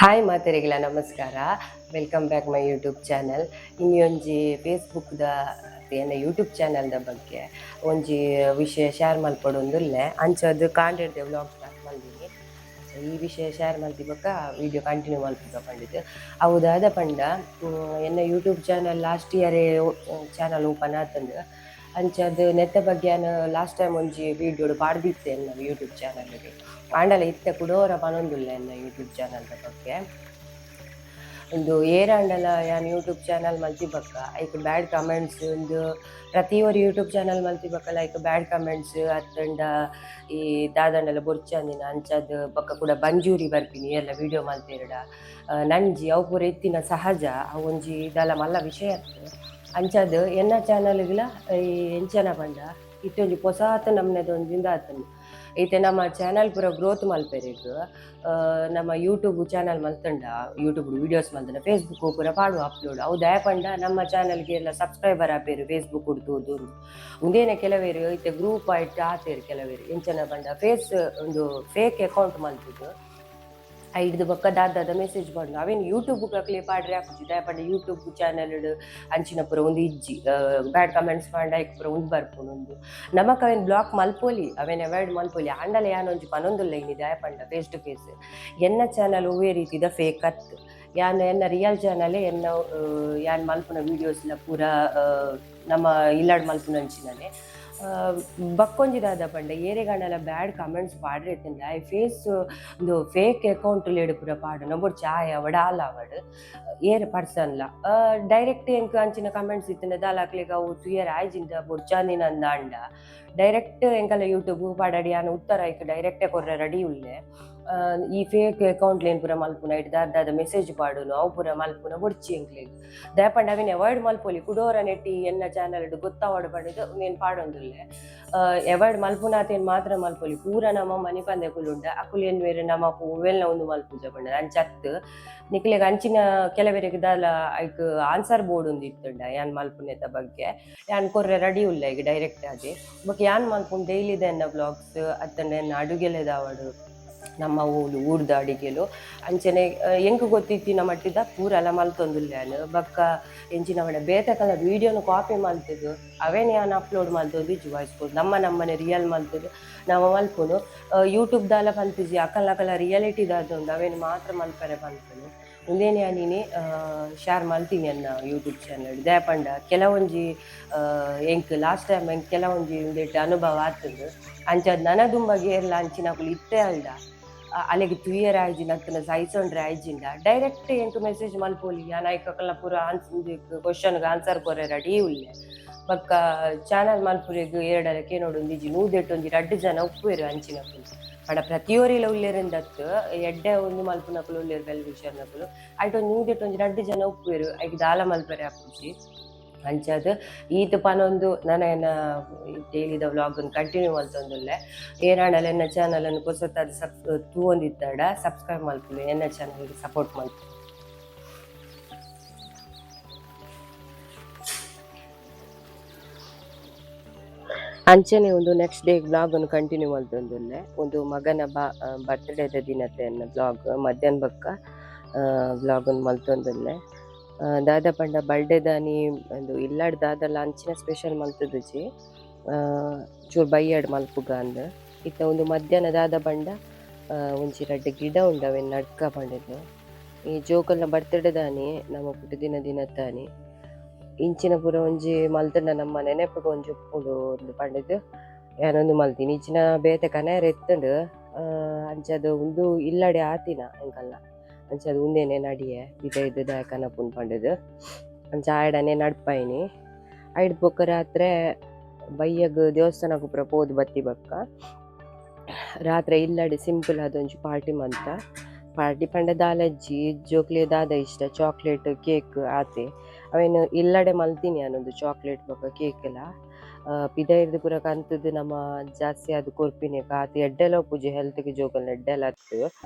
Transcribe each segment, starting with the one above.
Hi ಮಾತೆರೆಗ್ಲ ನಮಸ್ಕಾರ. Welcome back my YouTube channel. ಇನ್ನು ಒಂಜಿ ಫೇಸ್ಬುಕ್ದ ಏನ ಯೂಟ್ಯೂಬ್ ಚಾನಲ್ದ ಬಗ್ಗೆ ಒಂಜಿ ವಿಷಯ ಶೇರ್ ಮಲ್ಪಡೊಂದುಲ್ಲೆ ಅಂಚದು ಕಾಂಡೆಡ್ದೆ ವ್ಲಾಗ್ ಸ್ಟಾರ್ಟ್ ಮಲ್ದಿನಿ. ಈ ವಿಷಯ ಶೇರ್ ಮಲ್ತಿ ಬೊಕ್ಕ ವಿಡಿಯೋ ಕಂಟಿನ್ಯೂ ಮಲ್ಪುಗ ಪಂಡಿತ್ ಅವು ದಾದ ಪಂಡ ಎನ್ನ ಯೂಟ್ಯೂಬ್ ಚಾನಲ್ ಲಾಸ್ಟ್ ಇಯರೇ ಚಾನಲ್ ಓಪನ್ ಆತಂದು ಅಂಚದು ನೆತ್ತ ಬಗ್ಗೆ ನಾನು ಲಾಸ್ಟ್ ಟೈಮ್ ಒಂಜಿ ವಿಡಿಯೋಡು ಪಾಡ್ದಿತ್ತೆ ಎನ್ನ ಯೂಟ್ಯೂಬ್ ಚಾನಲ್ಗೆ ಆಂಡಲ ಇತ್ತೆ ಕುಡೋರ ಪನೊಂದುಲ್ಲ ಎನ್ನ ಯೂಟ್ಯೂಬ್ ಚಾನಲ್ದ ಬಗ್ಗೆ. ಒಂದು ಏರಾಂಡಲ ಯಾನ್ ಯೂಟ್ಯೂಬ್ ಚಾನಲ್ ಮಲ್ತಿ ಬಕ್ಕ ಐಕ್ ಬ್ಯಾಡ್ ಕಮೆಂಟ್ಸ್ ಒಂದು ಪ್ರತಿಯೊರು ಯೂಟ್ಯೂಬ್ ಚಾನಲ್ ಮಲ್ತಿ ಬಕ್ಕ ಲೈಕ್ ಬ್ಯಾಡ್ ಕಮೆಂಟ್ಸ್ ಅತ್ತಂಡ ಈ ದಾದಂಡಲ ಬೊರ್ಚಂದಿನ ಅಂಚದ್ ಬಕ್ಕ ಕೂಡ ಬಂಜೂರಿ ಬರ್ಪಿನಿ ಎಲ್ಲ ವಿಡಿಯೋ ಮಲ್ತೆರಡ ನಂಜಿ ಅವು ಪೂರ ಎತ್ತಿನ ಸಹಜ ಅವು ಒಂಜಿ ಇದಲ ಮಲ್ಲ ವಿಷಯ ಅತ್ತು. ಅಂಚದ್ ಎನ್ನ ಚಾನಲ್ಗಳ ಈ ಎಂಚನ ಪಂಡ ಇತ್ತೊಂಜಿ ಪೊಸಾತ್ ನಮ್ನೆದ ಒಂಜಿಂದ ಆತನು ಐತೆ ನಮ್ಮ ಚಾನಲ್ ಪೂರ ಗ್ರೋತ್ ಮಲ್ಪೆರೆಗ್ ನಮ್ಮ ಯೂಟ್ಯೂಬ್ ಚಾನಲ್ ಮಲ್ತಂಡ ಯೂಟ್ಯೂಬ್ ವಿಡಿಯೋಸ್ ಮಲ್ತಂಡ ಫೇಸ್ಬುಕ್ ಪೂರ ಪಾಡು ಅಪ್ಲೋಡ್ ಅವು ದಯ ಪಂಡ ನಮ್ಮ ಚಾನಲ್ಗೆ ಎಲ್ಲ ಸಬ್ಸ್ಕ್ರೈಬರ್ ಆಪೇರು ಫೇಸ್ಬುಕ್ ಉಡ್ದು ಮುಂದೇನೆ ಕೆಲವೇರು ಐತೆ ಗ್ರೂಪ್ ಆಯ್ತು ಆತೇರು ಕೆಲವೇರು ಎಂಚನ ಪಂಡ ಒಂದು ಫೇಕ್ ಅಕೌಂಟ್ ಮಲ್ತಿದ್ದು ಐಡ್ದು ಬೊಕ್ಕ ದಾದ ಮೆಸೇಜ್ ಬಂದು ಅವೇನು ಯೂಟ್ಯೂಬ್ ಕ್ಲೇ ಪಾಡ್ರೆ ಹಾಕುಜಿ ದಯಪಂಡ ಯೂಟ್ಯೂಬ್ ಚಾನಲ್ ಅಂಚಿನ ಪೂರ ಒಂದು ಇಜ್ಜಿ ಬ್ಯಾಡ್ ಕಮೆಂಟ್ಸ್ ಮಾಡ ಐಕ್ ಪೂರ ಒಂದು ಬರ್ಪುನೊಂದು ನಮಕ್ ಅವೇನು ಬ್ಲಾಕ್ ಮಲ್ಪೋಲಿ ಅವೇನು ಅವಾಯ್ಡ್ ಮಲ್ಪೋಲಿ ಆಂಡಲ ಯಾನೊಂಜಿ ಪನೊಂದುಲ್ಲ ಇನಿ ದಯಪಂಡ ಫೇಸ್ ಟು ಫೇಸ್ ಎನ್ನ ಚಾನಲ್ ಒವ್ವೇ ರೀತಿದ ಫೇಕ್ ಅತ್ತು ಎನ್ನ ರಿಯಲ್ ಚಾನಲ್ ಎನ್ನ ಯಾನ್ ಮಲ್ಪುನ ವೀಡಿಯೋಸ್ಲ ಪೂರ ನಮ್ಮ ಇಲ್ಲಾಡ್ ಮಲ್ಪುನ ಅಂಚಿನನೆ ಬಕ್ಕೊಂಜಿದಾದ ಪಂಡ ಏರೆಗಂಡಲ ಬ್ಯಾಡ್ ಕಮೆಂಟ್ಸ್ ಪಾಡ್ರೆತ್ತಂಡ ಐ ಫೇಸ್ ಒಂದು ಫೇಕ್ ಅಕೌಂಟ್ ಲೇಡು ಪೂರ ಪಾಡು ನೊಬ್ಬರು ಚಾಯ್ ಅವಡ್ ಆಲ್ ಅವಡ್ ಏರ್ ಪರ್ಸನ್ಲ ಡೈರೆಕ್ಟ್ ಎಂಕ್ ಅಂಚಿನ ಕಮೆಂಟ್ಸ್ ಇತ್ತಿನ ದಾಲಾಕ್ಲೆಗ್ ಅವು ತುಯರ್ ಆಯ್ಜಿಂದ ಬೊರ್ಚಾಂದಿನ ಅಂದ ಡೈರೆಕ್ಟ್ ಎಂಕಲ್ಲ ಯೂಟ್ಯೂಬ್ ಪಾಡಡಿ ಯಾನು ಉತ್ತರ ಐಕ್ ಡೈರೆಕ್ಟೇ ಕೊರ್ರೆ ರೆಡಿ ಉಳ್ಳೆ ಈ ಫೇಕ್ ಅಕೌಂಟ್ ಲೇನ್ ಪೂರ ಮಲ್ಪುನ ಇಟ್ಟು ದಾದ ಮೆಸೇಜ್ ಪಾಡುನು ಅವು ಪೂರ ಮಲ್ಪುನ ಬೊಡ್ಚಿ ಎಂಕ್ಲೆಗ್ ದಯಪಂಡ ಅವೇನು ಅವಾಯ್ಡ್ ಮಲ್ಪೊಲಿ ಕುಡೋರ ನೆಟ್ಟಿ ಎನ್ನ ಚಾನಲ್ ಗೊತ್ತಾವಡ್ ಪಡೆದು ನೀನು ಪಾಡೊಂದುಲ್ಲೆ ಅವಾಯ್ಡ್ ಮಲ್ಪುನಾತೇನು ಮಾತ್ರ ಮಲ್ಪೊಲಿ ಪೂರ ನಮ್ಮ ಮನೆ ಪಂದೆ ಕುಲುಂಡ ಅಕುಲು ಏನು ಬೇರೆ ನಮ್ಮ ಒವೆಲ್ನ ಒಂದು ಮಲ್ಪುಜ ಪಂಡ ಅಂಚತ್ತು ನಿಕ್ಲೆಗ್ ಅಂಚಿನ ಕೆಲವೆರೆಗೆ ದಾಲ ಐಕ್ ಆನ್ಸರ್ ಬೋರ್ಡ್ ಒಂದು ಇತ್ತುಂಡ ಯಾನ್ ಮಲ್ಪುನೆತ ಬಗ್ಗೆ ಯಾನ್ ಕೊರ್ರೆ ರೆಡಿ ಉಲ್ಲ ಈಗ ಡೈರೆಕ್ಟ್ ಆಗಿ ಬೊಕ್ಕ ಯಾನ್ ಮಲ್ಪುನ್ ಡೈಲಿದ ಎನ್ನ ಬ್ಲಾಗ್ಸ್ ಅತ್ತಂಡ ಎನ್ನ ಅಡುಗೆಲೆದಾವಡು ನಮ್ಮ ಊರ್ದ ಅಡಿಗೆಲು ಅಂಚನೆ ಎಂಕ್ ಗೊತ್ತಿತ್ತಿನ ಮಟ್ಟಿದ ಪೂರ ಎಲ್ಲ ಮಲ್ತೊಂದುಲ್ಲಾನು ಬಕ್ಕ ಎಂಚಿನವಡ ಬೇತೆ ಕಲರ್ ವೀಡಿಯೋನು ಕಾಪಿ ಮಲ್ತದು ಅವೇನು ಯಾನು ಅಪ್ಲೋಡ್ ಮಲ್ತೋದು ಇಜ್ಜು ವಾಯ್ಸ್ಬೋದು ನಮ್ಮನೆ ರಿಯಲ್ ಮಲ್ತದು ನಾವು ಮಲ್ಪುನು ಯೂಟ್ಯೂಬ್ ದಾಲ ಪಂತಿಜಿ ಅಕಲ್ಲ ರಿಯಾಲಿಟಿದಾದ ಅವೇನು ಮಾತ್ರ ಮಲ್ಪರೆ ಪಂತನು ಮುಂದೇನೆ ಯಾನಿನಿ ಶೇರ್ ಮಲ್ತೀನಿ ಅನ್ನ ಯೂಟ್ಯೂಬ್ ಚಾನಲ್ ದಯಪಂಡ ಕೆಲವೊಂಜಿ ಎಂಕ್ ಲಾಸ್ಟ್ ಟೈಮ್ ಎಂಕ್ ಕೆಲವೊಂಜಿ ಒಂದೆಟ್ಟು ಅನುಭವ ಆಗ್ತದೆ ಅಂಚದ್ ನನ್ನ ದುಂಬಗೆ ಎಲ್ಲ ಅಂಚಿನಕುಲು ಇತ್ತೇ ಅಲ್ದ ಅಲೆಗೆ ತುಯ್ಯರ್ ಆಯ್ಜಿಂದ ಅತ್ತನ ಸೈಸೊಂಡ್ರೆ ಆಯ್ಜಿಂದ ಡೈರೆಕ್ಟ್ ಎಂಟು ಮೆಸೇಜ್ ಮಲ್ಪೋಲಿ ಯಾನ್ ಐಕಲ್ಲ ಪೂರ ಕ್ವಶನ್ಗೆ ಆನ್ಸರ್ ಕೊರೆ ರೆಡಿ ಉಳ್ಳೆ ಬಕ್ಕ ಚಾನಲ್ ಮಲ್ಪುರೆಗ್ ಎರಡರಕ್ಕೆ ನೋಡೊಂದಿಜಿ ನೂದೆಟ್ಟೊಂಜಿ 2 ಜನ ಉಪ್ಪುವೆರು ಅಂಚಿನಕುಲು ಪಂಡ ಪ್ರತಿಯೊರಿಲ ಉಲ್ಲೆರಿಂದತ್ತು ಎಡ್ಡೆ ಒಂದು ಮಲ್ಪುನಕುಲು ಉಲ್ಲೇರು ಬೆಲ್ವಿಷರ್ನಕುಲು ಐಟ್ ಒಂದು ನೂದೆಟ್ಟೊಂಜಿ 2 ಜನ ಉಪ್ಪುವೆರು ಐಕ್ ದಾಲ ಮಲ್ಪರೆ ಹಾಕುಜಿ ಅಂಚದು ಈತ ಪನೊಂದು ನನ್ನ ಏನ ಡೈಲಿದ ವ್ಲಾಗನ್ನು ಕಂಟಿನ್ಯೂ ಮಲ್ತೊಂದುಲ್ಲೆ ಏನಾಡಲ್ಲ ಎನ್ನ ಚಾನಲನ್ನು ಹೊಸತಾದ ತೂವೊಂದಿತ್ತಾಡ ಸಬ್ಸ್ಕ್ರೈಬ್ ಮಲ್ಪುಲೆ ಎನ್ನ ಚಾನಲ್ಗೆ ಸಪೋರ್ಟ್ ಮಲ್ಪು. ಅಂಚನೆ ಒಂದು ನೆಕ್ಸ್ಟ್ ಡೇ ಬ್ಲಾಗನ್ನು ಕಂಟಿನ್ಯೂ ಮಲ್ತೊಂದುಲ್ಲೆ ಒಂದು ಮಗನ ಬರ್ತ್ಡೇದ ದಿನತೆ ಎನ್ನ ಬ್ಲಾಗ್ ಮಧ್ಯಾಹ್ನ ಬಕ್ಕ ಬ್ಲಾಗನ್ನು ಮಲ್ತೊಂದುಲ್ಲೆ ದಾದ ಪಂಡ ಬರ್ಡೇ ದಾನಿ ಒಂದು ಇಲ್ಲಾಡ್ ದಾದಲ್ಲ ಅಂಚಿನ ಸ್ಪೆಷಲ್ ಮಲ್ತುದುಜಿ ಚೂರು ಬೈಯಾಡ್ ಮಲ್ಪುಗ ಅಂದ ಇತ್ತ ಒಂದು ಮಧ್ಯಾಹ್ನ ದಾದ ಪಂಡ ಒಂಜಿ 2 ಗಿಡ ಉಂಡು ಅವೇನು ನಡ್ಕ ಪಂಡಿದ್ದು ಈ ಜೋಕಲ್ನ ಬರ್ತ್ಡೇ ದಾನಿ ನಮ್ಮ ಪುಟ್ಟ ದಿನತ್ತಾನಿ ಇಂಚಿನ ಪೂರ ಒಂಜಿ ಮಲ್ತಂಡ ನಮ್ಮ ನೆನಪಿಗೆ ಒಂಜಿ ಉಪ್ಪುಂಡು ಒಂದು ಪಂಡಿದ್ದು ಏನೊಂದು ಮಲ್ತೀನಿ ಇಂಚಿನ ಬೇತೆ ಕನೆಯರ್ ಎತ್ತಂಡು ಅಂಚದು ಒಂದು ಇಲ್ಲಡೆ ಆತಿನ ಎಂಕಲ್ಲ ಅಂಚದು ಉಂದೇನೆ ನಡಿಯೆ ಇದ ಕನಪುನ್ ಪಂಡದು ಅಂಚ ಆಯ್ಡನೆ ನಡ್ಪಾಯಿನಿ ಐಡ್ ಬೊಕ್ಕ ರಾತ್ರೆ ಬಯ್ಯಗ್ ದೇವಸ್ಥಾನಕ್ಕೆ ಪೂರ ಪೋದು ಬತ್ತಿ ಬಕ್ಕ ರಾತ್ರಿ ಇಲ್ಲಡೆ ಸಿಂಪಲ್ ಅದೊಂಚು ಪಾರ್ಟಿ ಪಂಡ ದಾಲಜ್ಜಿ ಜೋಕ್ಲೆ ದಾದ ಇಷ್ಟ ಚಾಕ್ಲೇಟ್ ಕೇಕ್ ಆತೆ ಅವೇನು ಇಲ್ಲಡೆ ಮಲ್ತೀನಿ ಅನ್ನೊಂದು ಚಾಕ್ಲೇಟ್ ಬೊಕ್ಕ ಕೇಕ್ ಎಲ್ಲ ಪಿದೈರ್ದು ಪೂರ ಕಂತದ್ದು ನಮ್ಮ ಜಾಸ್ತಿ ಅದು ಕೊರ್ಪಿನಿ ಆತ ಎಡ್ಡೆಲ್ಲ ಪೂಜೆ ಹೆಲ್ತ್ಗೆ ಜೋಕಲ್ನ ಎಡ್ಡೆಲ್ಲ ಹತ್ತು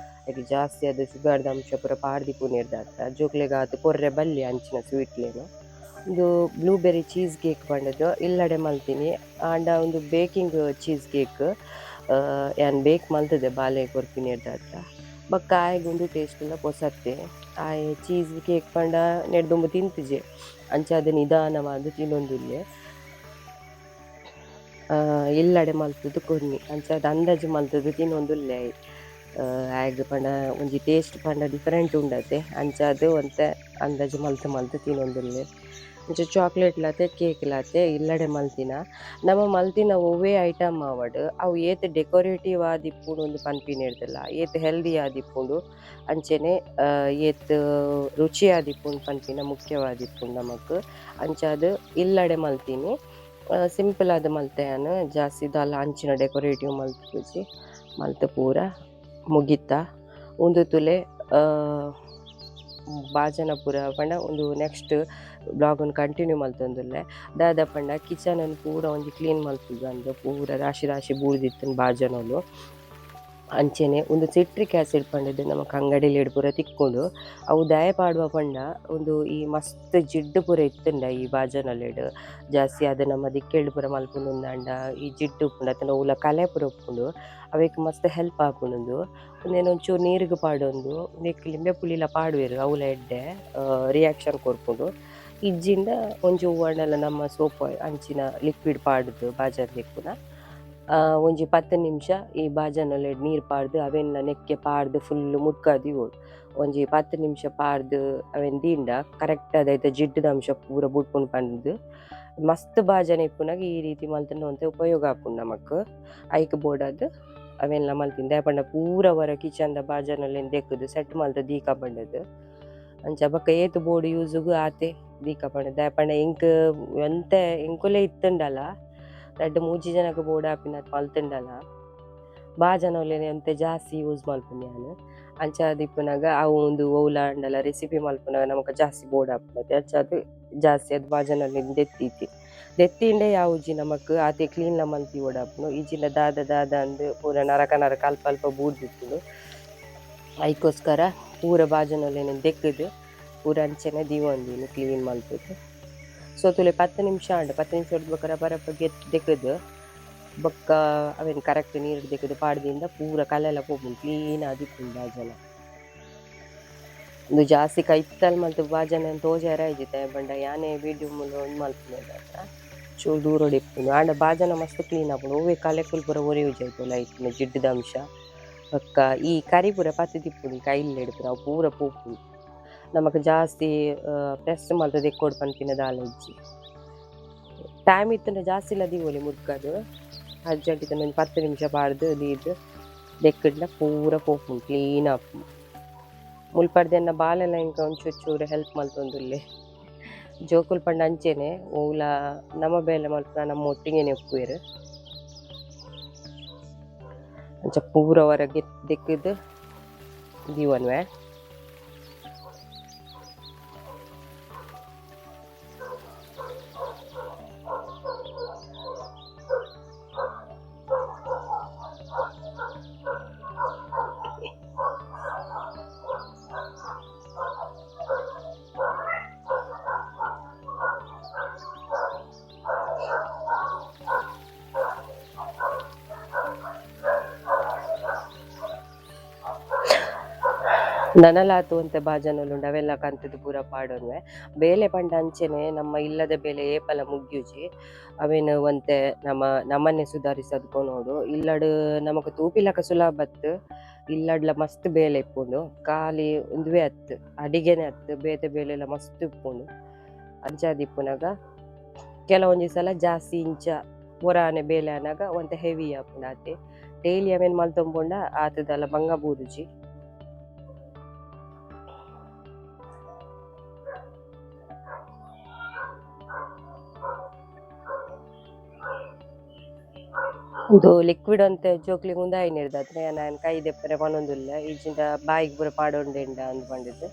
ಹಾಗೆ ಜಾಸ್ತಿ ಅದು ಶುಗರ್ದ ಅಂಶ ಪೂರ ಪಾಡ್ದಿ ಪುನೀರ್ದಾತ ಜೋಕ್ಲೆಗ ಆತು ಕೊರ್ರೆ ಬಲ್ಲಿ ಅಂಚಿನ ಸ್ವೀಟ್ಲೇನು ಒಂದು ಬ್ಲೂಬೆರಿ ಚೀಸ್ ಕೇಕ್ ಬಂದದ್ದು ಇಲ್ಲಡೆ ಮಲ್ತೀನಿ ಆಂಡ ಒಂದು ಬೇಕಿಂಗ್ ಚೀಸ್ ಕೇಕ್ ಯಾನ್ ಬೇಕ್ ಮಲ್ತದೆ ಬಾಲೆ ಕೊರ್ಪಿನಿ ಹತ್ರ ಬೊಕ್ಕ ಆಯ್ಗೊಂದು ಟೇಸ್ಟ್ ಎಲ್ಲ ಪೊಸತ್ತೆ. ಆಯ್ ಚೀಸ್ ಕೇಕ್ ಪಂಡ ನೆಡ್ದುಂಬು ತಿಂತಿಜೆ ಅಂಚ ಅದು ನಿಧಾನವಾದ್ ತಿನ್ನೊಂದುಲ್ಲೆ. ಇಲ್ಲಡೆ ಮಲ್ತುದು ಕೊರ್ನಿ ಅಂಚ ಅದು ಅಂದಾಜು ಮಲ್ತುದು ತಿನ್ನೊಂದುಲ್ಲೆ. ಆಯ್ಗ್ ಪಂಡ ಒಂಜಿ ಟೇಸ್ಟ್ ಪಂಡ ಡಿಫರೆಂಟ್ ಉಂಡತೆ ಅಂಚ ಅದು ಒಂತೆ ಅಂದಾಜು ಮಲ್ತ್ ತಿನ್ನೊಂದುಲ್ಲೆ. ಅಂಚ ಚಾಕ್ಲೇಟ್ ಲಾತೆ ಕೇಕ್ ಲಾತೆ ಇಲ್ಲಡೆ ಮಲ್ತಿನ ನಮ ಮಲ್ತಿನ ಒವ್ವೇ ಐಟಮ್ ಆವಡ್ ಅವು ಏತ್ ಡೆಕೋರೇಟಿವ್ ಆದಿಪ್ಪುಂಡು ಉಂದು ಪನ್ಪಿನೇರ್ದಲ ಏತ್ ಹೆಲ್ದಿ ಆದಿಪ್ಪುಂಡು ಅಂಚನೆ ಏತ್ ರುಚಿ ಆದಿಪ್ಪುಂಡು ಪನ್ಪಿನ ಮುಖ್ಯವಾದಿಪ್ಪುಂಡು ನಮಕ್. ಅಂಚ ಅದು ಇಲ್ಲಡೆ ಮಲ್ತಿನಿ. ಸಿಂಪಲ್ ಆದ್ ಮಲ್ತೆಯನ್ ಜಾಸ್ತಿ ದಾಲ ಅಂಚಿನ ಡೆಕೋರೇಟಿವ್ ಮಲ್ತುಜಿ ಮಲ್ತ್ ಪೂರ ಮುಗಿತ ಉಂದು ತುಲೆ ಬಾಜನ ಪೂರ ಪಂಡ ಒಂದು ನೆಕ್ಸ್ಟ್ ಬ್ಲಾಗ್ ಕಂಟಿನ್ಯೂ ಮಲ್ತೊಂದುಲ್ಲೆ. ದಾದ ಪಂಡ ಕಿಚನ್ ಅನ್ನು ಪೂರ ಒಂಜಿ ಕ್ಲೀನ್ ಮಲ್ತುದು ಅಂದ್ ಪೂರ ರಾಶಿ ರಾಶಿ ಬೂರ್ದಿತ್ತುಂಡು ಬಾಜನೊಲು. ಅಂಚನೆ ಒಂದು ಸಿಟ್ರಿಕ್ ಆಸಿಡ್ ಪಂಡದು ನಮಕ್ ಅಂಗಡಿಲೇಡ್ ಪೂರ ತಿಕ್ಕುಂಡು ಅವು ದಯ ಪಾಡುವ ಪಂಡ ಒಂದು ಈ ಮಸ್ತ್ ಜಿಡ್ಡು ಪೂರ ಇತ್ತುಂಡ ಈ ಬಾಜನಲೆಡ್ ಜಾಸ್ತಿ ಅದು ನಮ್ಮ ದಿಕ್ಕೆಲ್ಡ್ ಪೂರ ಮಲ್ಪುಂಡುಂದಾಂಡ ಈ ಜಿಡ್ಡು ಉಪ್ಪುಂಡು ಅತ್ತಂಡ ಅವ್ಲ ಕಲೆ ಪೂರ ಉಪ್ಪುಂಡು ಅವಕ್ಕೆ ಮಸ್ತ್ ಹೆಲ್ಪ್ ಆಪುಂಡು. ಒಂದೇನು ಒಂಚೂರು ನೀರಿಗೆ ಪಾಡೊಂದು ನೆಕ್ಕ್ ಲಿಂಬೆ ಪುಳಿಲ ಪಾಡುವೆರ್ ಅವಲ ಎಡ್ಡೆ ರಿಯಾಕ್ಷನ್ ಕೊರ್ಪುಂಡು. ಇಜ್ಜಿಂಡ ಒಂಜಿ ಒವ್ವಾಂಡಲ ನಮ್ಮ ಸೋಪ್ ಅಂಚಿನ ಲಿಕ್ವಿಡ್ ಪಾಡ್ದು ಬಾಜನ್ ತಿಕ್ಕುನ ಒಂಜಿ 10 ನಿಮಿಷ ಈ ಬಾಜನಲೆಡ್ ನೀರ್ ಪಾಡ್ದು ಅವೆನ್ಲ ನೆಕ್ಕೆ ಪಾಡ್ದು ಫುಲ್ಲ್ ಮುಟ್ಕಾದ್ ಇವ್ವೊಡು. ಒಂಜಿ 10 ನಿಮಿಷ ಪಾಡ್ದು ಅವೆನ್ ದೀಂಡ ಕರೆಕ್ಟ್ ಆದೈತ ಜಿಡ್ಡುದ ಅಂಶ ಪೂರ ಬುಡ್ಪುಂಡು ಪಂಡ್ ಮಸ್ತ್ ಬಾಜನ ಇಪ್ಪುನಗ ಈ ರೀತಿ ಮಲ್ತುಂಡ ಒಂತೆ ಉಪಯೋಗ ಆಪುಂಡು ನಮಕ್. ಐಕ್ ಬೋಡಾದ್ ಅವೆನ್ಲ ಮಲ್ತಿನಿ ದಾಯೆ ಪಂಡ ಪೂರ ವರ ಕಿಚನ್ದ ಬಾಜನಲೆನ್ ದೆಕ್ಕುದು ಸೆಟ್ ಮಲ್ತ್ ದೀಕ ಪಂಡದ್ ಅಂಚ ಬೊಕ್ಕ ಏತ್ ಬೋರ್ಡ್ ಯೂಸ್ಗ್ ಆತೆ ದೀಕ ಪಂಡ ದಾಯೆ ಪಂಡ ಎಂಕ್ ಎಂತೆ ಎಂಕುಲೆ ಇತ್ತುಂಡಲ ರಡ್ಡ್ ಮೂಜಿ ಜನಕ್ ಬೋರ್ಡ್ ಆಪಿನದ್ ಮಲ್ತುಂಡಲ ಬಾಜನೊಲೆನೆ ಒಂತೆ ಜಾಸ್ತಿ ಯೂಸ್ ಮಲ್ಪುಂಡು ಯಾನ್. ಅಂಚ ದಿಪ್ಪುನಗ ಅವು ಉಂದು ಒವ್ಲಾಂಡಲ ರೆಸಿಪಿ ಮಲ್ಪುನಗ ನಮಕ್ ಜಾಸ್ತಿ ಬೋರ್ಡ್ ಆಪುಂಡತೆ ಅಂಚ ಅದು ಜಾಸ್ತಿ ಅದು ಬಾಜನೊಲೆನ್ ದೆತ್ತಿಂಡೆ ಯಾವುಜಿ ನಮಕ್ ಆತೆ ಕ್ಲೀನ್ಲ ಮಲ್ತಿ ಓಡಾಪುಂಡು. ಇಜಿಂಡ ದಾದ ಅಂದ್ ಪೂರ ನರಕ ಅಲ್ಪ ಅಲ್ಪ ಬೂರ್ದಿಪ್ಪುಂಡು. ಐಕೋಸ್ಕರ ಪೂರ ಬಾಜನೊಲೆನ್ ದೆಕ್ಕುದು ಪೂರ ಅಂಚನೆ ದೀವೊಂದಿನಿ ಕ್ಲೀನ್ ಮಲ್ತುದು. ಸೊ ತುಲೆ 10 ನಿಮಿಷ ಆಂಡ 10 ನಿಮಿಷ ಬೊಕ ರಪ ರಪ ದೆಕ್ಕುದು ಬೊಕ್ಕ ಅವೆನ್ ಕರೆಕ್ಟ್ ನೀರ್ ದೆಕ್ಕುದು ಪಾಡ್ದಿಂದ ಪೂರ ಕಲೆಲ ಪೋಪುಂಡು ಕ್ಲೀನ್ ಆದಿಪ್ಪುಂಡು ಬಾಜನ. ಒಂದು ಜಾಸ್ತಿ ಕೈತಲ್ ಮಲ್ತ್ ಬಾಜನ ತೋಜಾರ ಆಯ್ಜಿತ್ತ ಪಂಡ ಯಾನೆ ವೀಡಿಯೋ ಮೂಲ ಒಂದ್ ಮಲ್ಪುನದಾತ ಚೂರು ದೂರೊಡ್ ಇಪ್ಪುಂಡು ಆಂಡ ಬಾಜನ ಮಸ್ತ್ ಕ್ಲೀನ್ ಆಪುಂಡು. ಒವ್ವೇ ಕಲೆಕುಲು ಪೂರ ಒರಿ ಉಜೈತುಂಡು ಐತಿನ ಜಿಡ್ಡುದ ಅಂಶ ಬೊಕ್ಕ ಈ ಕರಿ ಪೂರ ಪತ್ತ್ ತಿಪ್ಪುಂಡು ಈ ಕೈಲೆಡ್ ಪೂರ ಅವು ಪೂರ ಪೋಪುಂಡು. ನಮಕ್ ಜಾಸ್ತಿ ಪ್ರೆಸ್ ಮಲ್ತ್ ದೆಕ್ಕೊಡು ಪನ್ಪಿನ ದಾಲ ಇಜ್ಜಿ ಟೈಮ್ ಇತ್ತುಂಡ ಜಾಸ್ತಿಲ ದೀವೊಲಿ ಮುರ್ಕದ್ ಅರ್ಜೆಂಟ್ ಇತ್ತಂಡ ಒಂಜಿ 10 ನಿಮಿಷ ಪಾಡ್ದು ದೀದ್ ದೆಕ್ಕುಂಡ ಪೂರ ಪೋಪುಂಡು ಕ್ಲೀನ್ ಆಪುಂಡು. ಮುಲ್ಪರ್ದೆನ್ನ ಬಾಲೆಲ ಇಂಕ ಒಂಚೂರು ಹೆಲ್ಪ್ ಮಲ್ತೊಂದುಲ್ಲೆ ಜೋಕುಲ್ ಪಂಡ ಅಂಚೆನೆ ಓವ್ಲ ನಮ ಬೇಲೆ ಮಲ್ಪುನ ನಮ್ಮ ಒಟ್ಟಿಗೆನೆ ಉಪ್ಪುವೆರ್ ಅಂಚ ಪೂರ ವರ ದೆಕ್ಕುದು ದೀವೊನ್ವೆ. ನನಲಾತು ಅಂತೆ ಬಾಜನೊಲುಂಡು ಅವೆಲ್ಲ ಕಂತುದು ಪೂರ ಪಾಡೊನ್ವೆ. ಬೇಲೆ ಪಂಡ ಅಂಚೆನೆ ನಮ್ಮ ಇಲ್ಲದ ಬೇಲೆ ಏಪಲ ಮುಗ್ಗ್ಯುಜಿ ಅವೆನ್ ಒಂತೆ ನಮನ್ನೆ ಸುಧಾರಿಸದ್ ಕೊನೋಡು ಇಲ್ಲಡ್ ನಮಕ್ ತೂಪಿಲಕ ಸುಲಭತ್ ಇಲ್ಲಡ್ಲ ಮಸ್ತ್ ಬೇಲೆ ಇಪ್ಪುಂಡು. ಖಾಲಿ ಉಂದುವೆ ಅತ್ತು ಅಡಿಗೆನೆ ಅತ್ತು ಬೇತೆ ಬೇಲೆಲ ಮಸ್ತ್ ಇಪ್ಪುಂಡು. ಅಂಚಾದಿಪ್ಪುನಗ ಕೆಲವೊಂಜಿ ಸಲ ಜಾಸ್ತಿ ಇಂಚ ಪೊರಾನೆ ಬೇಲೆ ಆನಗ ಒಂತೆ ಹೆವಿ ಆಪುಂಡು ಆತೆ ಡೈಲಿ ಅವೆನ್ ಮಲ್ತೊಂಪುಂಡ ಆತುದಲ ಬಂಗ ಬೂರುಜಿ. ಇದು ಲಿಕ್ವಿಡ್ ಅಂತ ಜೋಕ್ಲಿಗ್ ಉಂದಾಯಿನಿರ್ದ ಅತ್ರ ನಾನು ಕೈ ದೆಪ್ಪರೆ ಪನೊಂದುಲ್ಲ ಈಜಿಂದ ಬಾಯಿಗೆ ಪೂರ ಪಾಡೊಂಡೆಂಡ ಅಂದ್ ಪಂಡಿದ್ದು.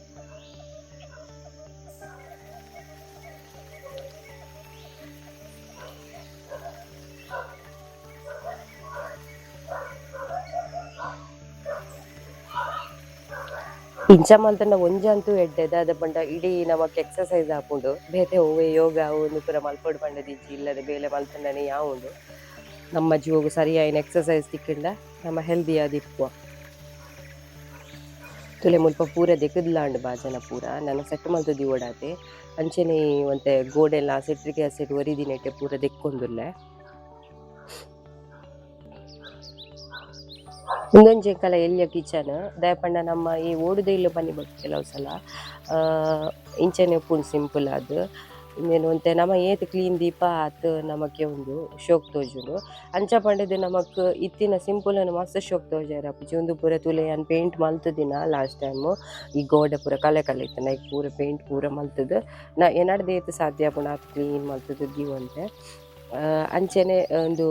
ಇಂಚ ಮಲ್ತಂಡ ಒಂಜಂತೂ ಎಡ್ಡೆ ದಾದ ಪಂಡ ಇಡೀ ನಮಕ್ ಎಕ್ಸಸೈಸ್ ಆಪುಂಡು ಬೇತೆ ಒವ್ವೇ ಯೋಗ ಒಂದು ಪೂರ ಮಲ್ಪೊಡು ಪಂಡದ ಇಜ್ಜಿ ಇಲ್ಲದೆ ಬೇಲೆ ಮಲ್ತಂಡನೆ ಯಾವುಂಡು ನಮ್ಮ ಜೀವಗು ಸರಿಯಾಯಿನ ಎಕ್ಸಸೈಸ್ ತಿಕ್ಕಂಡ ನಮ್ಮ ಹೆಲ್ದಿ ಆದಿಪ್ಪುವ. ತುಲೆ ಮುಲ್ಪ ಪೂರ ದೆಕ್ಕದ್ಲಾಂಡ್ ಬಾಜನ ಪೂರ ನನ್ನ ಸೆಟ್ ಮಲ್ತುದಿ ಓಡಾತೆ ಅಂಚನೆ ಒಂತೆ ಗೋಡೆಲ್ಲ ಸೆಟ್ರಿಗೆ ಸೆಟ್ ಒರಿದಿನೆಟ್ಟೆ ಪೂರ ದೆಕ್ಕೊಂದುಲ್ಲೆ ಇಂದೊಂಜಿ ಕಲ ಎಲ್ಯ ಕಿಚನ್ ದಯಪಂಡ ನಮ್ಮ ಈ ಓಡುದ ಇಲ್ಲ ಬನ್ನಿ ಬಗ್ಗೆ ಕೆಲವು ಸಲ ಇಂಚನೆ ಉಪ್ಪುಂಡು ಸಿಂಪಲ್ ಅದು ಇನ್ನೇನು ಒಂತೆ ನಮ ಏತ್ ಕ್ಲೀನ್ ದೀಪ ಆತ್ ನಮಕ್ಕೆ ಒಂದು ಶೋಕ್ ತೋಜುಂಡು ಅಂಚ ಪಂಡದು ನಮಕ್ ಇತ್ತಿನ ಸಿಂಪಲ್ ಮಸ್ತ್ ಶೋಕ್ ತೋಜಾರ ಅಪ್ಪುಜಿ ಒಂದು ಪೂರ ತುಲೆ ಅನ್ ಪೇಂಟ್ ಮಲ್ತದಿನ ಲಾಸ್ಟ್ ಟೈಮ್ ಈ ಗೋಡೆ ಪೂರ ಕಲೆ ಇತ್ತು ನೈಕ್ ಪೂರ ಪೇಂಟ್ ಪೂರ ಮಲ್ತದು ನಾ ಏನಾಡ್ದು ಏತ್ ಸಾಧ್ಯ ಪುಣ ಕ್ಲೀನ್ ಮಲ್ತದು ದೀವಂತೆ ಅಂಚನೆ ಒಂದು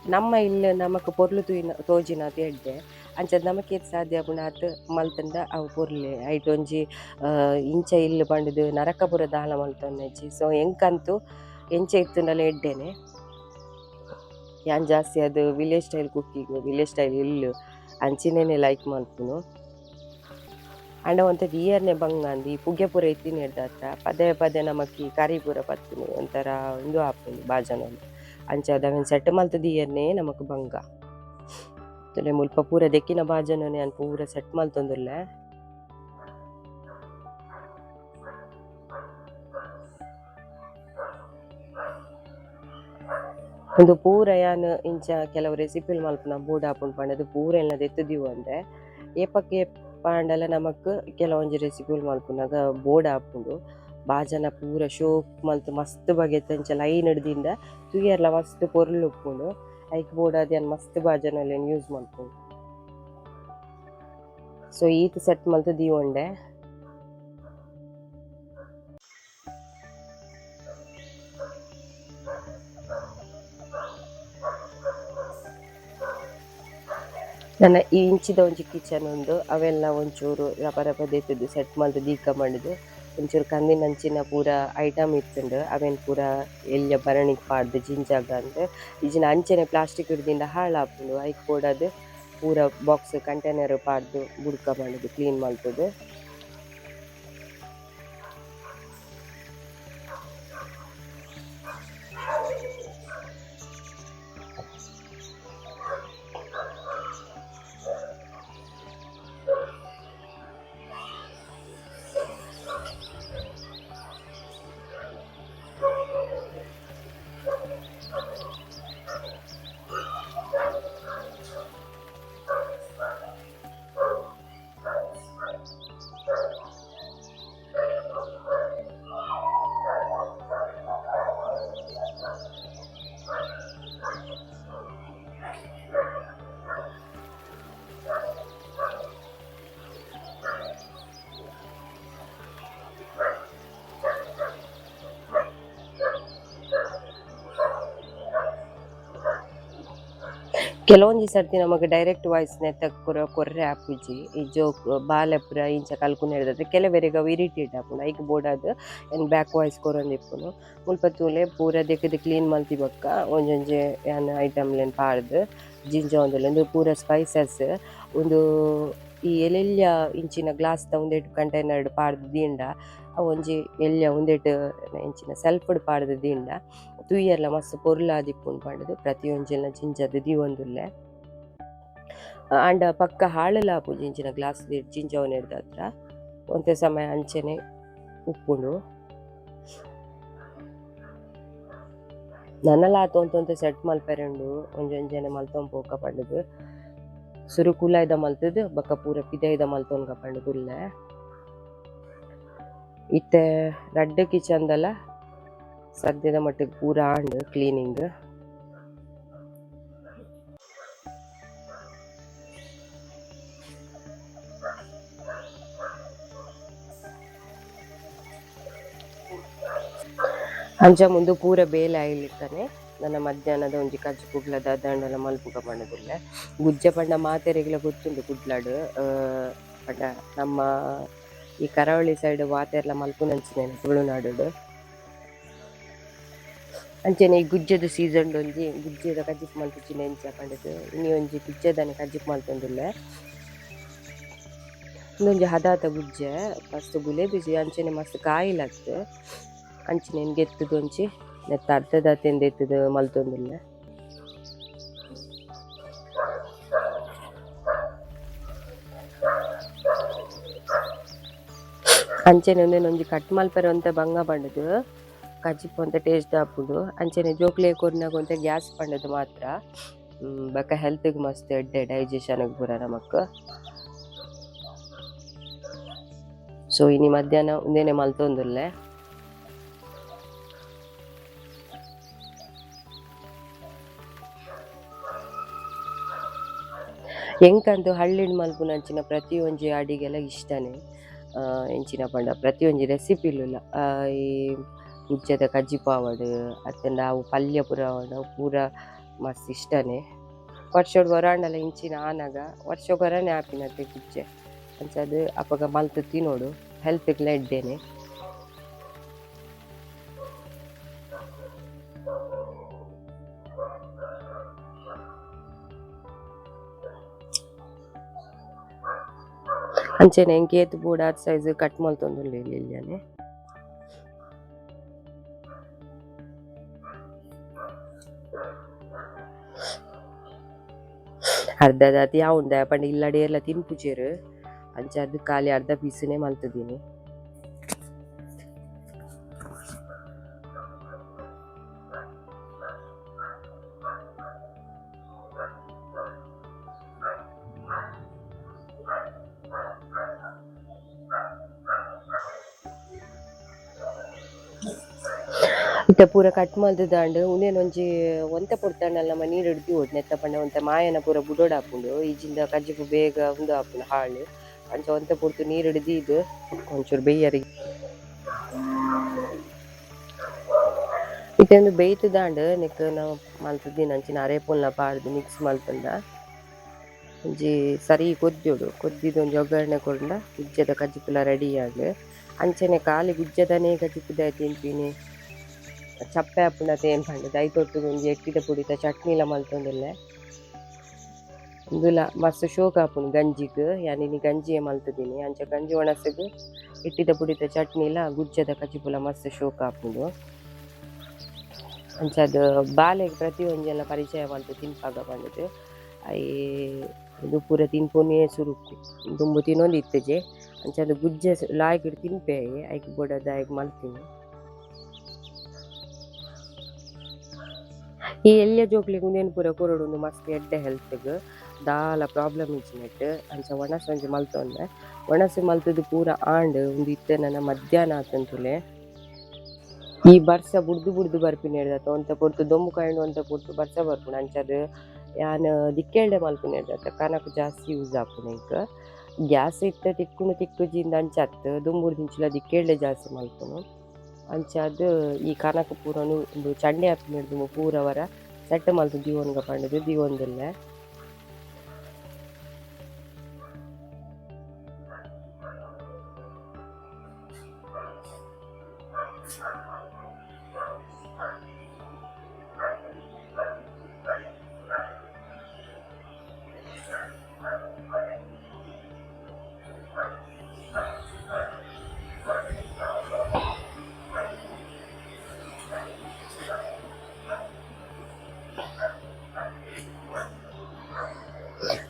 ನಮ್ಮ ಇಲ್ಲ ನಮಕ್ ಪೊರ್ಲು ತೋಜಿನ ಅಂತ ಹೇಳ್ದೆ ಅಂಚದ ನಮಕ್ ಏತ್ ಸಾಧ್ಯ ಪುಣ ಅತ್ ಮಲ್ತಂಡ ಅವು ಪೊರ್ಲೆ ಐಟ್ ಒಂಜಿ ಇಂಚ ಇಲ್ಲು ಪಂಡದು ನರಕಪುರ ದಾಲ ಮಲ್ತೊಂದೆಜ್ಜಿ ಸೊ ಎಂಕಂತೂ ಎಂಚ ಇತ್ತುಂಡಲ ಎಡ್ಡೆನೆ ಯಾನ್ ಜಾಸ್ತಿ ಅದು village style cooking village style ಇಲ್ಲು ಅಂಚಿನೇನೆ ಲೈಕ್ ಮಲ್ಪುನು ಅಂಡ ಒಂಥರ ಇಯರ್ನೆ ಬಂಗಂದು ಈ ಪುಗ್ಗೆ ಪೂರ ಇತ್ತಿನ ಹಿಡ್ದತ್ರ ಪದೇ ಪದೇ ನಮಕ್ ಈ ಕರಿ ಪೂರ ಪತ್ತಿನಿ ಒಂಥರ ಒಂದು ಆಪುಂಡು ಬಾಜನೊಂದು ಅಂಚ ಅದ ಸೆಟ್ ಮಲ್ತದ ಇಯರ್ನೇ ನಮಕ್ ಬಂಗ ತುಲೆ ಮುಲ್ಪ ಪೂರ ದೆಕ್ಕಿನ ಬಾಜನನೆ ಅನ್ ಪೂರ ಸೆಟ್ ಮಲ್ತೊಂದುಲ್ಲೆ ಒಂದು ಪೂರ ಯಾನ್ ಇಂಚ ಕೆಲವು ರೆಸಿಪಿಲ್ ಮಲ್ಪುನ ಬೋರ್ಡ್ ಹಾಪುಂಡು ಪಂಡದು ಪೂರ ಎಲ್ಲ ದೆತ್ತುದಿವು ಅಂದ್ರೆ ಏಪಕ್ಕೆ ಪಾಂಡಲ ನಮಕ್ ಕೆಲವೊಂಜಿ ರೆಸಿಪಿಲ್ ಮಲ್ಪುನಾಗ ಬೋರ್ಡ್ ಹಾಪುಂಡು ಬಾಜನ ಪೂರ ಶೋಕ್ ಮಲ್ತು ಮಸ್ತ್ ಬಗೆತ ಇಂಚ ಲೈನ್ ಹಿಡ್ದಿಂದ ತುಯ್ಯರ್ಲ ಮಸ್ತ್ ಪೊರ್ಲು ಉಪ್ಪುಂಡು ಐಕ್ ಬೋರ್ಡ್ ಅದು ಯಾನ್ ಮಸ್ತ್ ಬಾಜನಲೆನ್ ಯೂಸ್ ಮಲ್ಪುಂಡು ಸೊ ಈತ್ ಸೆಟ್ ಮಲ್ತು ದೀವೊಂಡೆ ನನ್ನ ಈ ಇಂಚಿದ ಒಂಜಿ ಕಿಚನ್ ಉಂಡು ಅವೆಲ್ಲ ಒಂಚೂರು ರಪ ರಪ ದೆತ್ತುದು ಸೆಟ್ ಮಲ್ತು ದೀಕ ಮಾಡಿದ್ದು ಒಂಚೂರು ಕಂದಿನ ಅಂಚಿನ ಪೂರ ಐಟಮ್ ಇತ್ತುಂಡು ಅವೇನು ಪೂರ ಎಲ್ಯ ಬರಣಿಗೆ ಪಾಡ್ದು ಜಿಂಜಾಗ ಅಂತ ಈಜಿನ ಅಂಚನೆ ಪ್ಲಾಸ್ಟಿಕ್ ಹಿಡ್ದಿಂದ ಹಾಳಾಪುಂಡು ಐಕ್ ಕೊಡೋದು ಪೂರ ಬಾಕ್ಸ್ ಕಂಟೈನರ್ ಪಾಡ್ದು ಬುಡ್ಕ ಮಾಡೋದು ಕ್ಲೀನ್ ಮಲ್ತದು ಕೆಲವೊಂಜಿ ಸರ್ತಿ ನಮಗೆ ಡೈರೆಕ್ಟ್ ವಾಯ್ಸ್ ನೆತ್ತ ಕೊರ್ರೆ ಆಪುಜಿ ಈ ಜೋಕ್ ಬಾಲೆಪುರ ಇಂಚ ಕಲ್ಕುನ ಹಿಡ್ದದ್ರೆ ಕೆಲವೆರೆಗ ಇರಿಟೇಟ್ ಆಪುಂಡು ಐಕ್ ಬೋಡಾದ್ ಏನು ಬ್ಯಾಕ್ ವಾಯ್ಸ್ ಕೊರೊಂದಿಪ್ಪುನು ಮುಲ್ಪ ತೂಲೆ ಪೂರ ದೆಕ್ಕದ ಕ್ಲೀನ್ ಮಲ್ತಿ ಬೊಕ್ಕ ಒಂಜೊಂಜಿ ಏನು ಐಟಮ್ಲೆನ್ ಪಾಡ್ದು ಜಿಂಜ ಒಂದುಲ್ಲೆ ಪೂರ ಸ್ಪೈಸಸ್ ಒಂದು ಈ ಎಲೆಲ್ಯ ಇಂಚಿನ ಗ್ಲಾಸ್ದ ಒಂದೆಟ್ ಕಂಟೈನರ್ಡ್ ಪಾಡ್ದು ದೀಂಡ ಒಂಜಿ ಎಲ್ಯ ಒಂದೆಟ್ ಇಂಚಿನ ಸೆಲ್ಫ್ಡ್ ಪಾಡ್ದು ದೀಂಡ ತುಯ್ಯರ್ಲ ಮಸ್ತ್ ಪೊರ್ಲಾದಿಪ್ಪುಂಡು ಪಂಡದು ಪ್ರತಿಯೊಂಜಿನ ಜಿಂಜದ ದೀವೊಂದುಲ್ಲೆ ಆಂಡ ಪಕ್ಕ ಹಾಳಲಾಪು ಜಿಂಜಿನ ಗ್ಲಾಸ್ ಜಿಂಜವನ್ ಹಿಡ್ದ ಹತ್ರ ಒಂತೆ ಸಮಯ ಅಂಚನೆ ಉಪ್ಪುಂಡು ನನ್ನಲಾತ ಒಂತೊಂತೆ ಸೆಟ್ ಮಲ್ಪೆರೆಂಡು ಒಂಜೊಂಜನೆ ಮಲ್ತೊಂಪೋಕ ಪಂಡದು ಸುರು ಕುಲಾಯ್ದ ಮಲ್ತದು ಬಕ್ಕ ಪೂರ ಪಿದೈದ ಮಲ್ತೊನ್ಗ ಪಂಡದುಲ್ಲೆ ಇತ್ತೆ ರಡ್ಡ್ ಕಿಚನ್ದಲ ಸದ್ಯದ ಮಟ್ಟಿಗೆ ಪೂರ ಆಂಡ್ ಕ್ಲೀನಿಂಗ್ ಅಂಚ ಮುಂದು ಪೂರ ಬೇಲೆ ಆಯ್ಲಿಕ್ಕನೆ ನನ್ನ ಮಧ್ಯಾಹ್ನದ ಒಂಜಿ ಕಜ್ಜಿ ಕುಡ್ಲದ ದಂಡಲ ಮಲ್ಪುಗ ಪಂಡದುಲ್ಲೆ ಗುಜ್ಜೆ ಪಂಡ ಮಾತೆರೆಗ್ಲ ಗೊತ್ತುಂಡು ಕುಡ್ಲಾಡು ಪಂಡ ನಮ್ಮ ಈ ಕರಾವಳಿ ಸೈಡ್ ವಾತೆರ್ಲ ಮಲ್ಪುನಂಚಿನೇನು ತುಳುನಾಡು ಅಂಚನೆ ಈ ಗುಜ್ಜೆದ ಸೀಸನ್ ಒಂಜಿ ಗುಜ್ಜೆದ ಕಜ್ಜಿಪ್ ಮಲ್ಪುಚಿನ ಎಂಚ ಪಂಡದು ಇನಿ ಒಂಜಿ ಗುಜ್ಜೆದನೆ ಕಜ್ಜಿಪ್ ಮಲ್ತೊಂದುಲ್ಲೆ ಇನ್ನೊಂಜಿ ಹದಾತ ಗುಜ್ಜೆ ಮಸ್ತ್ ಗುಲೇಬಿಸಿ ಅಂಚನೆ ಮಸ್ತ್ ಕಾಯಿಲತ್ತು ಅಂಚನೆ ಗೆತ್ತದು ಒಂಚಿ ನೆತ್ತ ಅರ್ಧದಾತೆಂದು ಎತ್ತದು ಮಲ್ತೊಂದುಲ್ಲೆ ಅಂಚೆನೆ ಒಂದೇನೊಂಜಿ ಕಟ್ ಮಲ್ಪರೆ ಒಂತೆ ಬಂಗ ಪಂಡದು ಕಜಿಪ್ ಒಂತೆ ಟೇಸ್ಟ್ ಆಪುಂಡು. ಅಂಚೆನೆ ಜೋಕ್ಲೆ ಕೊರಿನಾಗ ಒಂತೆ ಗ್ಯಾಸ್ ಪಂಡದು ಮಾತ್ರ ಬೊಕ ಹೆಲ್ತ್‌ಗ್ ಮಸ್ತ್ ಎಡ್ಡೆ ಡೈಜೆಷನ್‌ಗ್ ಪೂರ ನಮಕ್. ಸೊ ಇನಿ ಮಧ್ಯಾಹ್ನ ಉಂದೆನೆ ಮಲ್ತೊಂದುಲ್ಲೆ. ಎಂಕಂತೂ ಹಳ್ಳಿಡ್ ಮಲ್ಪುನಂಚಿನ ಪ್ರತಿ ಒಂಜಿ ಅಡಿಗೆಲ ಇಷ್ಟನೇ. ಎಂಚಿನ ಪಂಡ ಪ್ರತಿ ಒಂಜಿ ರೆಸಿಪಿಲುಲ ಈ ಗುಜ್ಜೆದ ಕಜ್ಜಿ ಪಾವಡ್ ಅತ್ತಂಡ ಅವು ಪಲ್ಯ ಪೂರ ಅವು ಪೂರ ಮಸ್ತ್ ಇಷ್ಟನೇ. ವರ್ಷಡ್ ವರಾಂಡಲ ಇಂಚಿನ ಆನಗ ವರ್ಷಗೊರನೆ ಆಪಿನತೆ ಗುಜ್ಜೆ ಅಂಚದ್ ಅಪಗ ಮಲ್ತ್ ತಿನೋಡು ಹೆಲ್ತ್‌ಗ್ಲ ಎಡ್ಡೆನೆ. ಅಂಚೆನೆ ಎಂಕ್ ಏತ್ ಬೂಡಾದ್ ಸೈಜ್ ಕಟ್ ಮಲ್ತೊಂದುಲ್ಲೆ ಇಲ್ಲಿನೆ. ಅರ್ಧ ದಾತಿ ಯಾವುಂಡ ಪಂಡ ಇಲ್ಲಡೆ ಎಲ್ಲ ತಿನ್ಪುಜೆರ್ ಅಂಚಾದ್ ಖಾಲಿ ಅರ್ಧ ಪೀಸ್‌ನೆ ಮಲ್ತದೀನಿ. ಇತ್ತೆ ಪೂರ ಕಟ್ ಮಲ್ತ್ ದಾಂಡ್ ಉಂದೆನೊಂಜಿ ಒಂತೆ ಪೊರ್ತಂಡಲ ನಮ ನೀರ್ ಹಿಡ್ದು ಓಡ್ ನೆತ್ತ ಪಂಡ ಒಂತೆ ಮಾಯನ ಪೂರ ಬುಡೋಡ್ ಆಪುಂಡು ಈಜಿಂದ ಕಜ್ಜಿಪು ಬೇಗ ಉಂದು ಆಪುಂಡು ಹಾಳ್. ಅಂಚ ಒಂತೆ ಪೊರ್ತು ನೀರ್ ಹಿಡ್ದೀದ್ ಒಂಚೂರು ಬೆಯ್ಯರೆ ಇತ್ತೆಂದು ಬೇಯ್ತ್ ದಾಂಡ್ ನಿಕ್ ನಾವ್ ಮಲ್ತದಿನ ಅಂಚಿನ ಅರೆಪುಲ್ನ ಪಾರ್ದ್ ಮಿಕ್ಸ್ ಮಲ್ತುಂಡ ಒಂಜಿ ಸರಿ ಕೊದ್ದಿದ್ ಒಂಜಿ ಒಗ್ಗರಣೆ ಕೊರ್ಂಡ ಗುಜ್ಜೆದ ಕಜ್ಜಿಪುಲ ರೆಡಿ ಆಗ್. ಅಂಚನೆ ಖಾಲಿ ಗುಜ್ಜೆದನೇ ಕಜ್ಜಿಪುದ ತಿನ್ಪಿನಿ ಚಪ್ಪೆ ಆಪುಂಡತೆ ಏನ್ ಪಂಡ ದೈತೊಟ್ಟುಗ್ ಒಂಜಿ ಎಟ್ಟಿದ ಪುಡಿತ ಚಟ್ನಿಲ ಮಲ್ತೊಂದುಲ್ಲೆ ಉಂದುಲ ಮಸ್ತ್ ಶೋಕ್ ಆಪುಂಡು ಗಂಜಿಗ್. ಯಾನಿನಿ ಗಂಜಿಯೇ ಮಲ್ತದಿನಿ ಅಂಚ ಗಂಜಿ ಒಣಸಗ್ ಎಟ್ಟಿದ ಪುಡಿತ ಚಟ್ನಿಲ ಗುಜ್ಜೆದ ಕಜ್ಜಿಪುಲ ಮಸ್ತ್ ಶೋಕ್ ಆಪುಂಡು. ಅಂಚಾದ್ ಬಾಲೆಗ್ ಪ್ರತಿ ಒಂಜೆಲ್ಲ ಪರಿಚಯ ಮಲ್ತ್ ತಿನ್ಪಾಗ ಪಂಡದ್ ಐ ಇದು ಪೂರ ತಿನ್ಪುನೇ ಸುರುಕು ದುಂಬು ತಿನೊಂದು ಇತ್ತಜೆ ಅಂಚಾದ್ ಗುಜ್ಜೆ ಲಾಯ್ಕುಡ್ ತಿನ್ಪೇಯೆ ಐಕ್ ಬೋಡಾದ್ ಐಕ್ ಮಲ್ತಿನಿ. ಈ ಎಲ್ಯ ಜೋಕ್ಲೆಗ್ ಉಂದೆನ್ ಪೂರ ಕೊರೊಡುಂದು ಮಸ್ತ್ ಎಡ್ಡೆ ಹೆಲ್ತ್‌ಗ್ ದಾಲ ಪ್ರಾಬ್ಲಮ್ ಇಜ್ಜಿನೆಟ್. ಅಂಚ ಒಣಸ್ ಒಂಜಿ ಮಲ್ತೊಂದೆ ಒಣಸ್ ಮಲ್ತುದು ಪೂರ ಆಂಡ್ ಉಂದು ಇತ್ತೆನನ ಮಧ್ಯಾಹ್ನ ಆತಂತುಲೆ. ಈ ಬರ್ಸ ಬುಡ್ದು ಬರ್ಪಿನೆಡ್ದಾತ ಒಂತೆ ಪೊರ್ತು ದೊಂಬು ಕಾಯಿಂಡ್ ಒಂತೆ ಪೊರ್ತು ಬರ್ಸ ಬರ್ಪುಂಡು ಅಂಚಾದ್ ಯಾನ್ ದಿಕ್ಕೆಲ್ಡೆ ಮಲ್ಪುನೆಡ್ದಾತ ಕನಕ್ ಜಾಸ್ತಿ ಯೂಸ್ ಆಪುಂಡು ಎಂಕ್. ಗ್ಯಾಸ್ ಇತ್ತೆ ತಿಕ್ಕುಜಿಂದ ಅಂಚತ್ ದುಂಬುರ್ದು ಇಂಚಿಲ ದಿಕ್ಕೆಲ್ಡೆ ಜಾಸ್ತಿ ಮಲ್ಪುನು. ಅಂಚಾದ್ ಈ ಕನಕ್ ಪೂರನು ಉಂದು ಚಂಡೆ ಆಪಿನೆಡ್ದುಮ ಪೂರ ವರ ಸೆಟ್ ಮಲ್ತ್ ದಿವೊನ್ಗ ಪಂಡದ್ ದಿವೊಂದುಲ್ಲೆ.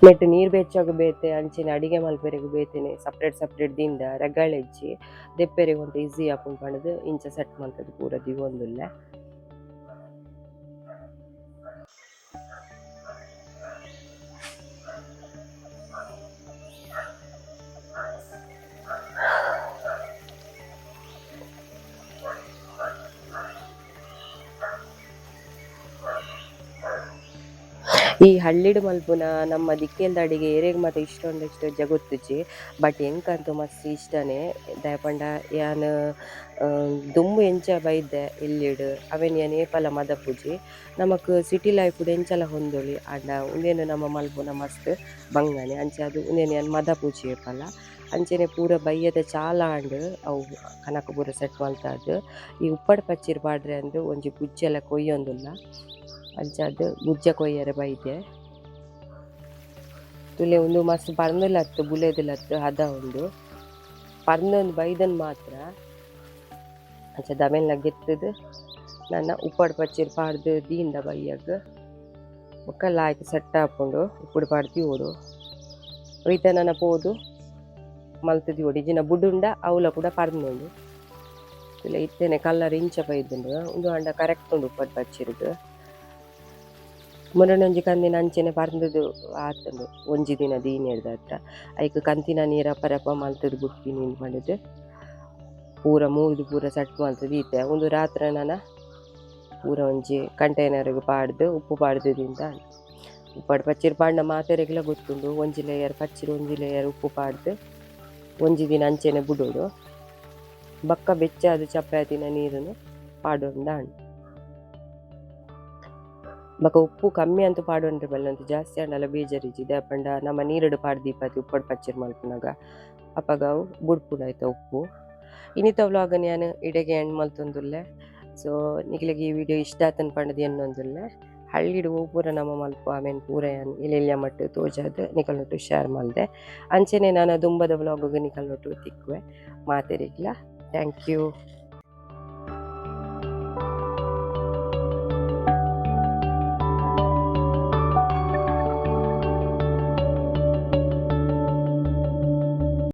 ನೆಟ್ ನೀರ್ ಬೆಚ್ಚಗ ಬೇತೆ ಅಂಚಿನ ಅಡಿಗೆ ಮಲ್ಪೆರೆಗ್ ಬೇತೆನೆ ಸಪ್ರೇಟ್ ದಿಂಡ ರಗಳೆಜ್ಜಿ ದೆಪ್ಪೆರೆಗ್ ಒಂತೆ ಈಸಿ ಆಪುಂಡು ಪಂಡದ್ ಇಂಚ ಸೆಟ್ ಮಲ್ತದ್ ಪೂರ ದಿವೊಂದುಲ್ಲೆ. ಈ ಹಳ್ಳಿಡ್ ಮಲ್ಪುನ ನಮ್ಮ ದಿಕ್ಕೆಲ್ದ ಅಡಿಗೆ ಎರೆಗ್ ಮಾತ ಇಷ್ಟ ಗೊತ್ತುಜಿ ಬಟ್ ಎಂಕಂತೂ ಮಸ್ತ್ ಇಷ್ಟನೇ ದಾಯಪಂಡ ಯಾನ್ ದುಂಬು ಎಂಚ ಬೈದ್ದೆ ಎಲ್ಲಿಡ್ ಅವೆನ್ ಯಾನ್ ಏಪಲ ಮದಪುಜಿ ನಮಕ್ ಸಿಟಿ ಲೈಫ್ಡ್ ಎಂಚಲ ಹೊಂದೊಲಿ ಆಂಡ ಉಂದೇನು ನಮ್ಮ ಮಲ್ಪುನ ಮಸ್ತ್ ಬಂಗನೆ ಅಂಚಾದ್ ಉಂದೇನು ಯಾನ್ ಮದಪುಜಿ ಏಪಲ ಅಂಚನೆ ಪೂರ ಬಯ್ಯದ ಚಾಲ ಆಂಡ್ ಅವು ಕನಕ ಪೂರ ಸೆಟ್ ಮಲ್ತಾದ್. ಈ ಉಪ್ಪಡ್ ಪಚ್ಚಿರ್ ಪಾಡ್ರೆ ಅಂದ್ ಒಂಜಿ ಗುಜ್ಜೆಲ ಕೊಯ್ಯೊಂದುಲ್ಲ ಅಂಚಾದ್ ಗುಜ್ಜೆ ಕೊಯ್ಯರೆ ಬೈದೆ ತುಲೆ ಉಂದು ಮಸ್ತ್ ಪರ್ಂದುಲತ್ತು ಬುಲೆದುಲತ್ತು ಹದ ಉಂಡು ಪರ್ಂದೊಂದು ಬೈದನ್ ಮಾತ್ರ ಅಂಚ ದಮೆಲ್ಲ ಗೆತ್ತದ್ ನನ್ನ ಉಪ್ಪಡ್ ಪಚ್ಚಿರ್ ಪಾಡ್ದು ದೀಂದ ಬಯ್ಯಗ್ ಬೊಕ್ಕ ಲಾಯ್ಕ್ ಸೆಟ್ ಆಪುಂಡು ಉಪ್ಪುಡು ಪಾಡ್ದು ಓಡು ಒಯ್ತ ನನ್ನ ಪೋದು ಮಲ್ತದಿ ಒಡಿಜಿನ ಬುಡುಂಡ ಅವಲ ಕೂಡ ಪರ್ನೊಂಡು ಇಲ್ಲ ಇತ್ತೇನೆ ಕಲ್ಲರ್ ಇಂಚ ಪೈದುಂಡು ಒಂದು ಅಂಡ ಕರೆಕ್ಟ್ ಉಂಡು ಉಪ್ಪಟ್ ಪಚ್ಚಿರ್ದು ಮುರಣೊಂಜಿ ಕಂದಿನ ಅಂಚೆನೆ ಪರ್ಂದದು ಆತುಂಡು ಒಂಜಿ ದಿನ ದೀನೆರ್ದ ಹತ್ರ ಐಕ್ ಕಂತಿನ ನೀರು ಅಪರಪ ಮಲ್ತದು ಬುಟ್ಟಿ ನೀನು ಮಾಡಿದ್ದು ಪೂರ ಮೂರ್ದು ಪೂರ ಸಟ್ ಮಲ್ತದು ಈತೆ ಒಂದು ರಾತ್ರಿ ನಾನು ಪೂರ ಒಂಜಿ ಕಂಟೈನರ್ಗೆ ಪಾಡ್ದು ಉಪ್ಪು ಪಾಡ್ದು ತಿಂತ ಉಪ್ಪಡ್ ಪಚ್ಚಿರ್ ಪಾಂಡ ಮಾತೆರೆಗ್ಲ ಗೊತ್ತುಂಡು ಒಂಜಿ ಲೇಯರ್ ಪಚ್ಚಿರ್ ಒಂಜಿ ಲೇಯರ್ ಉಪ್ಪು ಪಾಡ್ದು ಒಂಜಿ ದಿನ ಅಂಚೆನೆ ಬುಡೋಡು ಬಕ್ಕ ಬೆಚ್ಚಾದ ಚಪಾತಿನ ನೀರನ್ನು ಪಾಡೊಂಡಾಂಡು ಬಕ ಉಪ್ಪು ಕಮ್ಮಿ ಅಂತೂ ಪಾಡೊಂಡ್ರೆ ಬಲ್ಲಂತ ಜಾಸ್ತಿ ಅಂಡಲ್ಲ ಬೇಜಾರಿಜಿ ದಾಪಂಡ ನಮ್ಮ ನೀರಡು ಪಾಡ್ದೀಪತಿ ಉಪ್ಪಡ್ ಪಚ್ಚಿರ್ ಮಲ್ಪುನಾಗ ಅಪ್ಪಗಾವು ಬುಡ್ಪುಡಾಯ್ತ ಉಪ್ಪು ಇನ್ನಿತ ವ್ಲಾಗ್ ನಾನು ಇಡೆಗೆ ಎಂಡ್ ಮಲ್ತೊಂದುಲ್ಲೆ ಸೊ ನಿಕ್ಲೆಗ್ ಈ ವಿಡಿಯೋ ಇಷ್ಟ ಆತನ್ ಪಂಡದು ಎನ್ನೊಂದುಲ್ಲೆ ಹಳ್ಳಿಡು ಪೂರ ನಮ್ಮ ಮಲ್ಪ ಆಮೇಲೆ ಪೂರ ಇಲ್ಲೆಲ್ಲ ಮಟ್ಟು ತೋಜಾದು ನಿಕಲ್ನೊಟ್ಟು ಶೇರ್ ಮಲ್ದೆ ಅಂಚೆನೆ ನಾನು ದುಂಬದ ವ್ಲಾಗ್ ನಿಕಲ್ನೊಟ್ಟು ತಿಕ್ಕುವೆ ಮಾತೆರಿಗ್ಲ ಥ್ಯಾಂಕ್ ಯು.